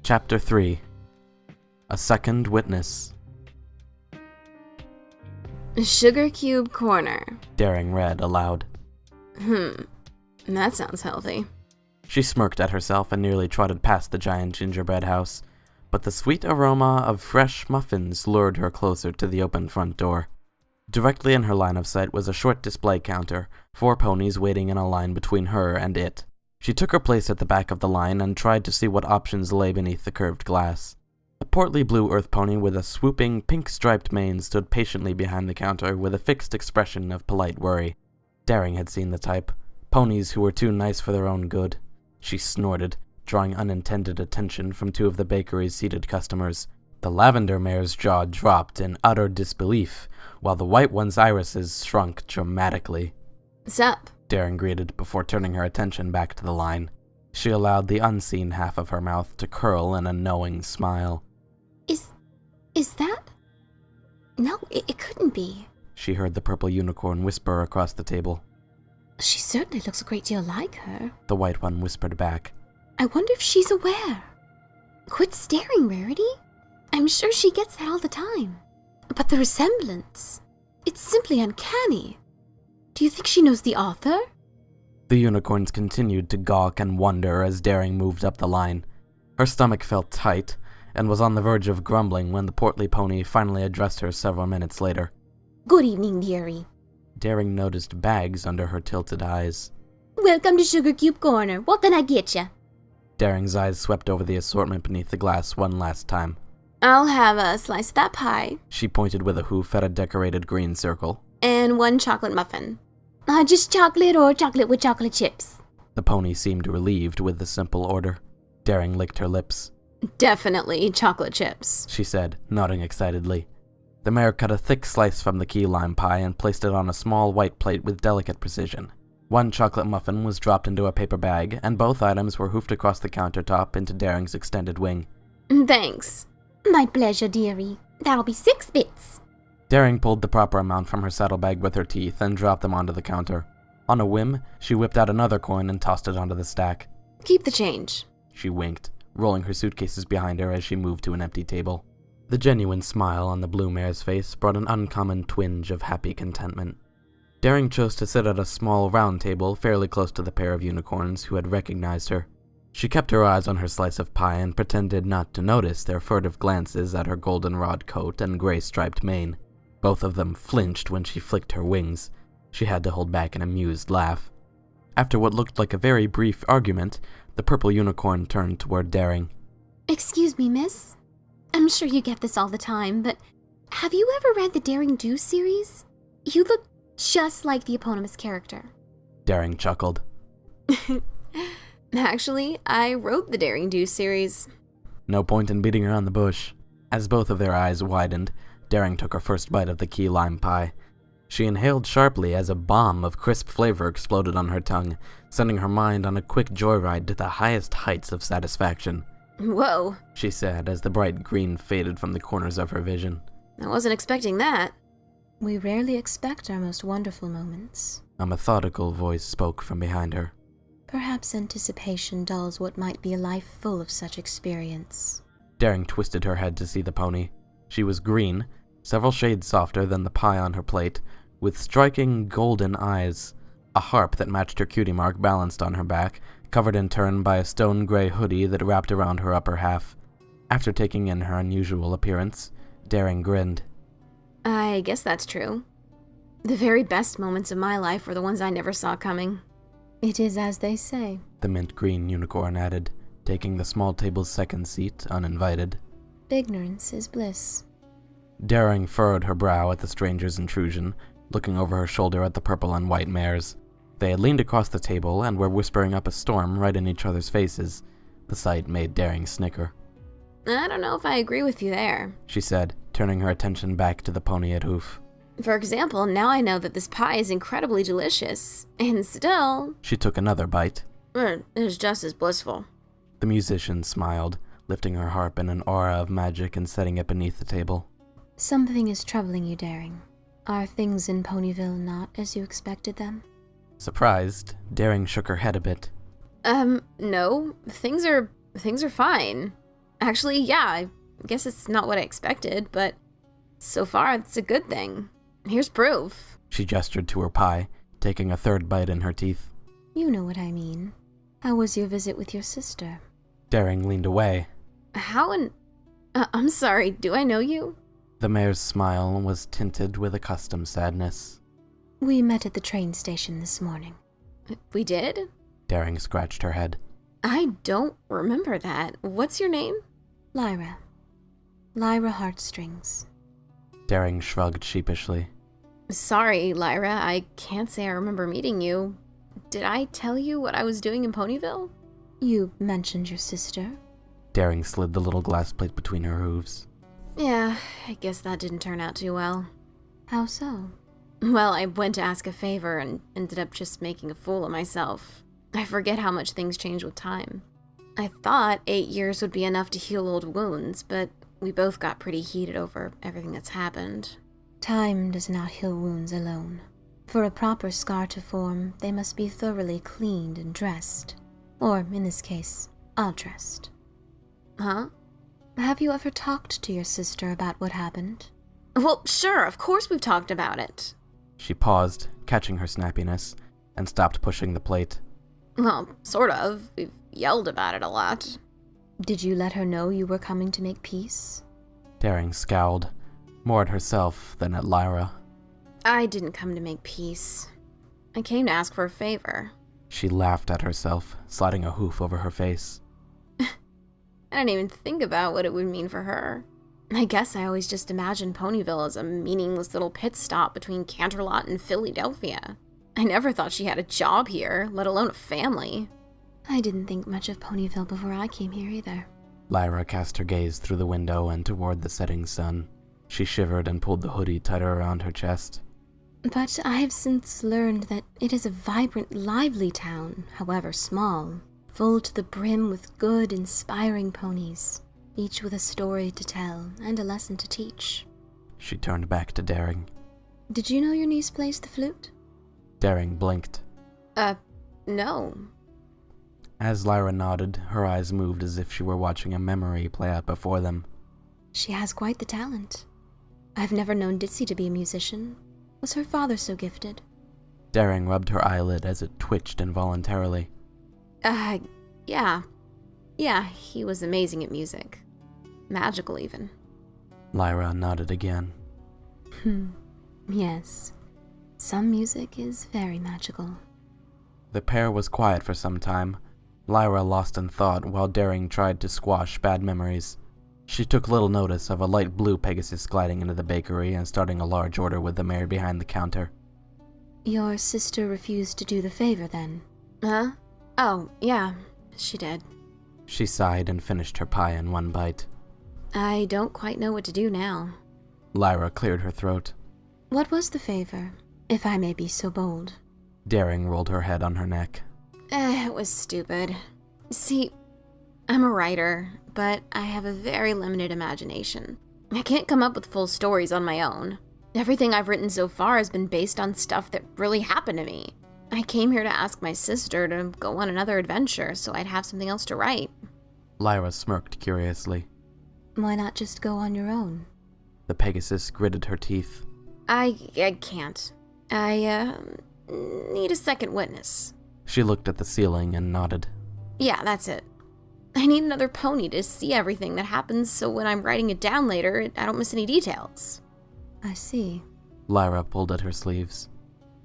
Chapter 3. A Second Witness. Sugar Cube Corner. Daring read aloud. That sounds healthy. She smirked at herself and nearly trotted past the giant gingerbread house, but the sweet aroma of fresh muffins lured her closer to the open front door. Directly in her line of sight was a short display counter, 4 ponies waiting in a line between her and it. She took her place at the back of the line and tried to see what options lay beneath the curved glass. A portly blue earth pony with a swooping pink-striped mane stood patiently behind the counter with a fixed expression of polite worry. Daring had seen the type. Ponies who were too nice for their own good. She snorted, drawing unintended attention from 2 of the bakery's seated customers. The lavender mare's jaw dropped in utter disbelief, while the white one's irises shrunk dramatically. Sup? Daring greeted before turning her attention back to the line. She allowed the unseen half of her mouth to curl in a knowing smile. Is that? No, it couldn't be. She heard the purple unicorn whisper across the table. She certainly looks a great deal like her. The white one whispered back. I wonder if she's aware. Quit staring, Rarity. I'm sure she gets that all the time. But the resemblance, it's simply uncanny. Do you think she knows the author? The unicorns continued to gawk and wonder as Daring moved up the line. Her stomach felt tight, and was on the verge of grumbling when the portly pony finally addressed her several minutes later. Good evening, dearie. Daring noticed bags under her tilted eyes. Welcome to Sugar Cube Corner. What can I get ya? Daring's eyes swept over the assortment beneath the glass one last time. I'll have a slice of that pie. She pointed with a hoof at a decorated green circle. And 1 chocolate muffin. Just chocolate or chocolate with chocolate chips. The pony seemed relieved with the simple order. Daring licked her lips. Definitely chocolate chips, she said, nodding excitedly. The mare cut a thick slice from the key lime pie and placed it on a small white plate with delicate precision. 1 chocolate muffin was dropped into a paper bag, and both items were hoofed across the countertop into Daring's extended wing. Thanks. My pleasure, dearie. That'll be 6 bits. Daring pulled the proper amount from her saddlebag with her teeth and dropped them onto the counter. On a whim, she whipped out another coin and tossed it onto the stack. Keep the change. She winked, rolling her suitcases behind her as she moved to an empty table. The genuine smile on the blue mare's face brought an uncommon twinge of happy contentment. Daring chose to sit at a small round table fairly close to the pair of unicorns who had recognized her. She kept her eyes on her slice of pie and pretended not to notice their furtive glances at her goldenrod coat and gray-striped mane. Both of them flinched when she flicked her wings. She had to hold back an amused laugh. After what looked like a very brief argument, the purple unicorn turned toward Daring. Excuse me, miss. I'm sure you get this all the time, but have you ever read the Daring Do series? You look just like the eponymous character. Daring chuckled. Actually, I wrote the Daring Do series. No point in beating around the bush. As both of their eyes widened, Daring took her first bite of the key lime pie. She inhaled sharply as a bomb of crisp flavor exploded on her tongue, sending her mind on a quick joyride to the highest heights of satisfaction. Whoa, she said as the bright green faded from the corners of her vision. I wasn't expecting that. We rarely expect our most wonderful moments. A methodical voice spoke from behind her. Perhaps anticipation dulls what might be a life full of such experience. Daring twisted her head to see the pony. She was green, several shades softer than the pie on her plate, with striking golden eyes. A harp that matched her cutie mark balanced on her back, covered in turn by a stone-gray hoodie that wrapped around her upper half. After taking in her unusual appearance, Daring grinned. I guess that's true. The very best moments of my life were the ones I never saw coming. It is as they say, the mint-green unicorn added, taking the small table's second seat uninvited. Ignorance is bliss. Daring furrowed her brow at the stranger's intrusion, looking over her shoulder at the purple and white mares. They had leaned across the table and were whispering up a storm right in each other's faces. The sight made Daring snicker. I don't know if I agree with you there, she said, turning her attention back to the pony at hoof. For example, now I know that this pie is incredibly delicious, and still... She took another bite. It is just as blissful. The musician smiled, lifting her harp in an aura of magic and setting it beneath the table. Something is troubling you, Daring. Are things in Ponyville not as you expected them? Surprised, Daring shook her head a bit. No. Things are fine. Actually, yeah, I guess it's not what I expected, but so far it's a good thing. Here's proof. She gestured to her pie, taking a third bite in her teeth. You know what I mean. How was your visit with your sister? Daring leaned away. I'm sorry, do I know you? The mayor's smile was tinted with accustomed sadness. We met at the train station this morning. We did? Daring scratched her head. I don't remember that. What's your name? Lyra. Lyra Heartstrings. Daring shrugged sheepishly. Sorry, Lyra, I can't say I remember meeting you. Did I tell you what I was doing in Ponyville? You mentioned your sister. Daring slid the little glass plate between her hooves. Yeah, I guess that didn't turn out too well. How so? Well, I went to ask a favor and ended up just making a fool of myself. I forget how much things change with time. I thought 8 years would be enough to heal old wounds, but we both got pretty heated over everything that's happened. Time does not heal wounds alone. For a proper scar to form, they must be thoroughly cleaned and dressed. Or, in this case, undressed. Huh? Have you ever talked to your sister about what happened? Well, sure, of course we've talked about it. She paused, catching her snappiness, and stopped pushing the plate. Well, sort of. We've yelled about it a lot. Did you let her know you were coming to make peace? Daring scowled, more at herself than at Lyra. I didn't come to make peace. I came to ask for a favor. She laughed at herself, sliding a hoof over her face. I didn't even think about what it would mean for her. I guess I always just imagined Ponyville as a meaningless little pit stop between Canterlot and Philadelphia. I never thought she had a job here, let alone a family. I didn't think much of Ponyville before I came here either. Lyra cast her gaze through the window and toward the setting sun. She shivered and pulled the hoodie tighter around her chest. But I have since learned that it is a vibrant, lively town, however small, full to the brim with good, inspiring ponies, each with a story to tell and a lesson to teach. She turned back to Daring. Did you know your niece plays the flute? Daring blinked. No. As Lyra nodded, her eyes moved as if she were watching a memory play out before them. She has quite the talent. I've never known Ditsy to be a musician. Was her father so gifted? Daring rubbed her eyelid as it twitched involuntarily. Yeah. Yeah, he was amazing at music. Magical, even. Lyra nodded again. Yes. Some music is very magical. The pair was quiet for some time, Lyra lost in thought while Daring tried to squash bad memories. She took little notice of a light blue Pegasus gliding into the bakery and starting a large order with the mayor behind the counter. Your sister refused to do the favor, then? Huh? Oh, yeah, she did. She sighed and finished her pie in one bite. I don't quite know what to do now. Lyra cleared her throat. What was the favor, if I may be so bold? Daring rolled her head on her neck. It was stupid. See, I'm a writer, but I have a very limited imagination. I can't come up with full stories on my own. Everything I've written so far has been based on stuff that really happened to me. I came here to ask my sister to go on another adventure so I'd have something else to write. Lyra smirked curiously. Why not just go on your own? The Pegasus gritted her teeth. I can't. I need a second witness. She looked at the ceiling and nodded. Yeah, that's it. I need another pony to see everything that happens so when I'm writing it down later, I don't miss any details. I see. Lyra pulled at her sleeves.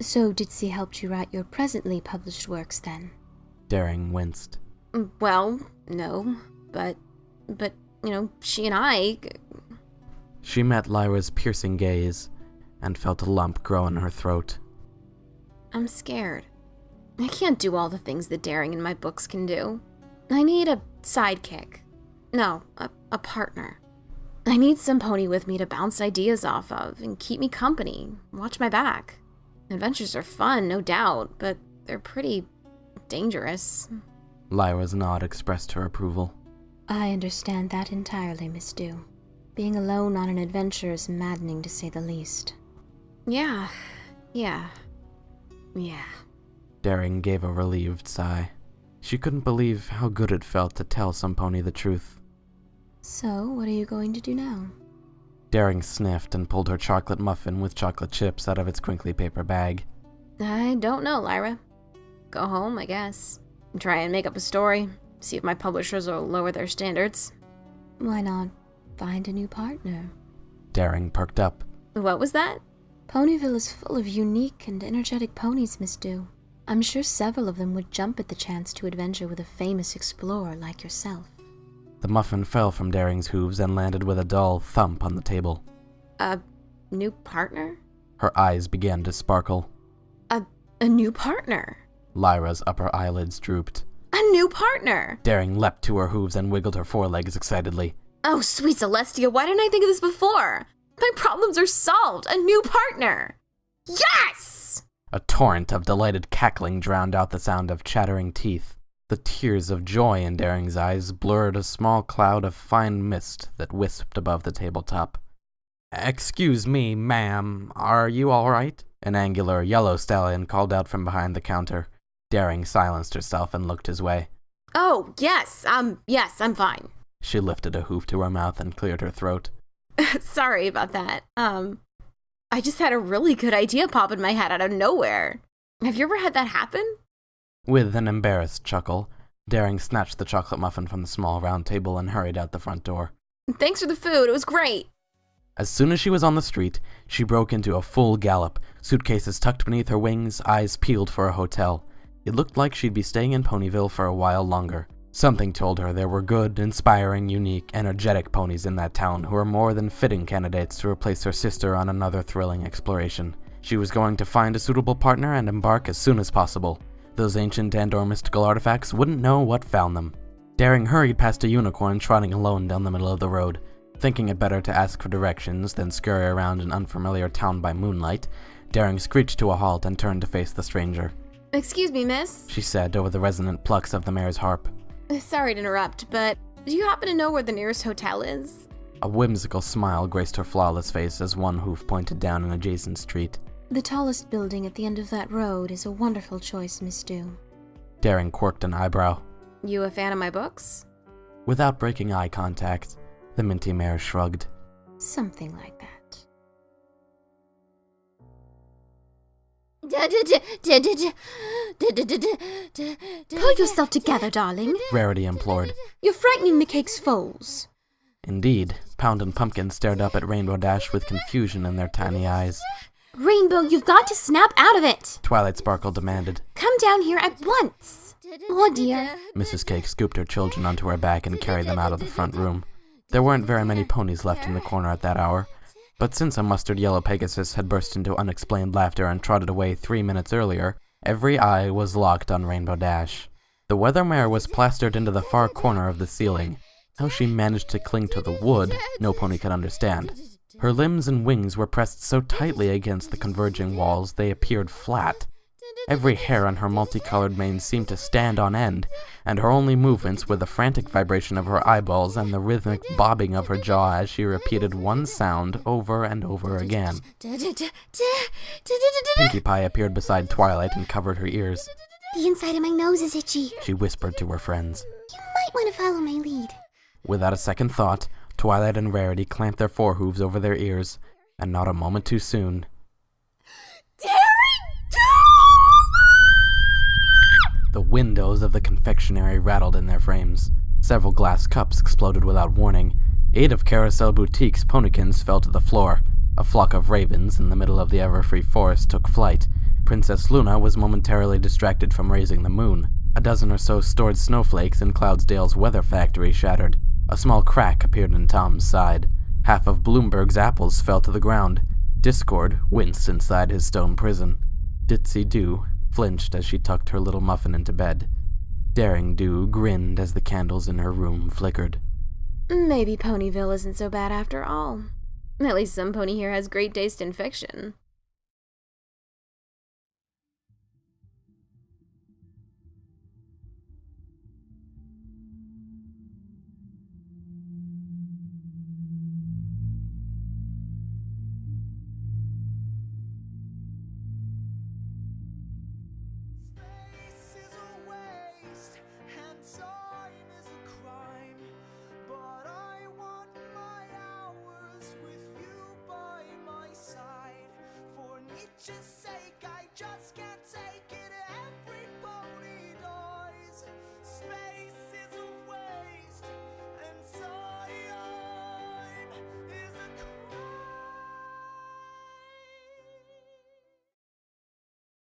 So Ditsy helped you write your presently published works, then? Daring winced. Well, no, but, she and I... She met Lyra's piercing gaze and felt a lump grow in her throat. I'm scared. I can't do all the things that Daring in my books can do. I need a sidekick. No, a partner. I need some pony with me to bounce ideas off of and keep me company, watch my back. Adventures are fun, no doubt, but they're pretty dangerous. Lyra's nod expressed her approval. I understand that entirely, Miss Dew. Being alone on an adventure is maddening, to say the least. Yeah. Daring gave a relieved sigh. She couldn't believe how good it felt to tell some pony the truth. So, what are you going to do now? Daring sniffed and pulled her chocolate muffin with chocolate chips out of its crinkly paper bag. I don't know, Lyra. Go home, I guess. Try and make up a story. See if my publishers will lower their standards. Why not find a new partner? Daring perked up. What was that? Ponyville is full of unique and energetic ponies, Miss Dew. I'm sure several of them would jump at the chance to adventure with a famous explorer like yourself. The muffin fell from Daring's hooves and landed with a dull thump on the table. A new partner? Her eyes began to sparkle. A new partner? Lyra's upper eyelids drooped. A new partner! Daring leapt to her hooves and wiggled her forelegs excitedly. Oh, sweet Celestia, why didn't I think of this before? My problems are solved! A new partner! Yes! A torrent of delighted cackling drowned out the sound of chattering teeth. The tears of joy in Daring's eyes blurred a small cloud of fine mist that wisped above the tabletop. "Excuse me, ma'am, are you all right?" An angular yellow stallion called out from behind the counter. Daring silenced herself and looked his way. Oh, yes, I'm fine. She lifted a hoof to her mouth and cleared her throat. Sorry about that. I just had a really good idea pop in my head out of nowhere. Have you ever had that happen? With an embarrassed chuckle, Daring snatched the chocolate muffin from the small round table and hurried out the front door. Thanks for the food, it was great. As soon as she was on the street, she broke into a full gallop, suitcases tucked beneath her wings, eyes peeled for a hotel. It looked like she'd be staying in Ponyville for a while longer. Something told her there were good, inspiring, unique, energetic ponies in that town who were more than fitting candidates to replace her sister on another thrilling exploration. She was going to find a suitable partner and embark as soon as possible. Those ancient and/or mystical artifacts wouldn't know what found them. Daring hurried past a unicorn trotting alone down the middle of the road. Thinking it better to ask for directions than scurry around an unfamiliar town by moonlight, Daring screeched to a halt and turned to face the stranger. Excuse me, miss, she said over the resonant plucks of the mare's harp. Sorry to interrupt, but do you happen to know where the nearest hotel is? A whimsical smile graced her flawless face as one hoof pointed down an adjacent street. The tallest building at the end of that road is a wonderful choice, Miss Dew. Daring quirked an eyebrow. You a fan of my books? Without breaking eye contact, the minty mare shrugged. Something like that. Pull yourself together, darling. Rarity implored. You're frightening the cake's foals. Indeed, Pound and Pumpkin stared up at Rainbow Dash with confusion in their tiny eyes. Rainbow, you've got to snap out of it! Twilight Sparkle demanded. Come down here at once! Oh dear. Mrs. Cake scooped her children onto her back and carried them out of the front room. There weren't very many ponies left in the corner at that hour, but since a mustard yellow Pegasus had burst into unexplained laughter and trotted away 3 minutes earlier, every eye was locked on Rainbow Dash. The weather mare was plastered into the far corner of the ceiling. How she managed to cling to the wood, no pony could understand. Her limbs and wings were pressed so tightly against the converging walls they appeared flat. Every hair on her multicolored mane seemed to stand on end, and her only movements were the frantic vibration of her eyeballs and the rhythmic bobbing of her jaw as she repeated one sound over and over again. Pinkie Pie appeared beside Twilight and covered her ears. The inside of my nose is itchy. She whispered to her friends. You might want to follow my lead. Without a second thought, Twilight and Rarity clamped their forehooves over their ears, and not a moment too soon. The windows of the confectionery rattled in their frames. Several glass cups exploded without warning. 8 of Carousel Boutique's ponykins fell to the floor. A flock of ravens in the middle of the Everfree forest took flight. Princess Luna was momentarily distracted from raising the moon. A dozen or so stored snowflakes in Cloudsdale's weather factory shattered. A small crack appeared in Tom's side. Half of Bloomberg's apples fell to the ground. Discord winced inside his stone prison. Ditzy Doo flinched as she tucked her little muffin into bed. Daring Doo grinned as the candles in her room flickered. Maybe Ponyville isn't so bad after all. At least some pony here has great taste in fiction. And time is a crime, but I want delicious.